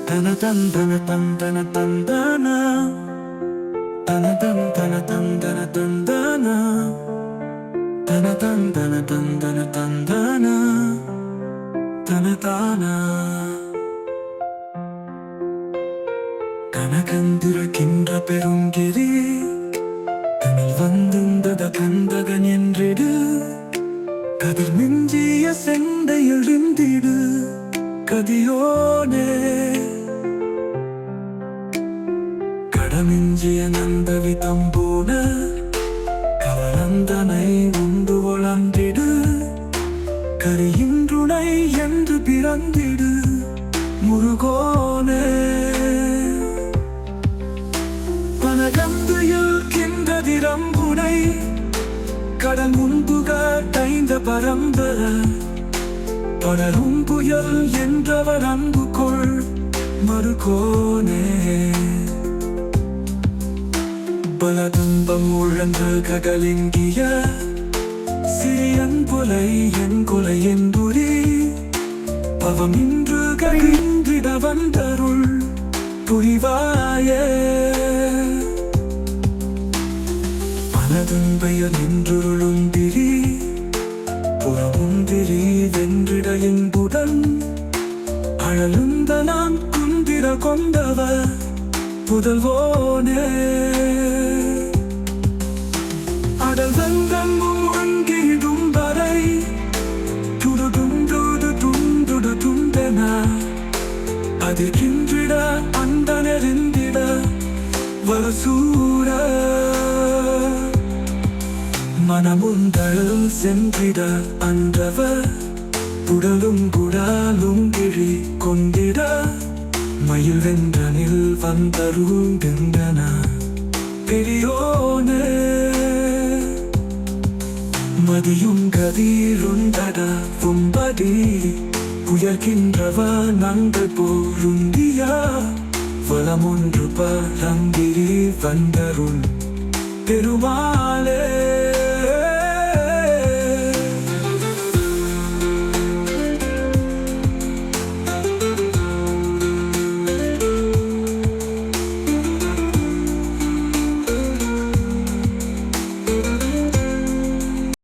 தன தந்தன தந்தன தந்தன தன தந்தன தந்தன தந்தன தன தந்தன தந்தன தந்தன தனதான கனகந்திருக்கின்ற பெருங்கிரி தனில் வந்திருந்தத கந்தகன் என்றிடு கதிர் மிஞ்சிய செந்தை எழுந்திடு கதியோனே கடமிஞ்சிய நந்தவி தம்பூன கவலந்தனை உண்டு வளர்ந்திடு கரியின்றுணை என்று பிறந்திடு முருகோனே பனகந்தையில் கின்றதிரம்புனை கடல் முன்புக தைந்த பரம்ப படரும் புயல் என்றவர் அன்பு கொள் மறுகோனே பல துன்பம் உழன்று ககலிங்கிய சிறியன் புலை என் கொலை என்புரி பவம் இன்று கழிந்திட வந்தருள் புரிவாயே பலதுன்பைய நின்றுருளுந்திரி புறமுந்திரி வென்றிட என்புடன் அழலுந்த நாம் குந்திர கொண்டவர் புதல்வோனே அடல் வெங்கங்கும் அங்கிடும் வரை துடுதுண்டுடு துண்டுடு துண்டென அதிர்கின்றிட அந்த நெறிந்திட வலசூர மனமுந்தள் சென்றிட அன்றவர் புடலும் குடாலும் கிழி கொண்டிட மயில் வென்றனில் வந்தருகின்றன பெரியோனே மதியும் கதிருண்டட பும்படி புயர்கின்றவ நங்கள் போருந்தியா வளமொன்று பரங்கிரி வந்தருள் பெருமாளே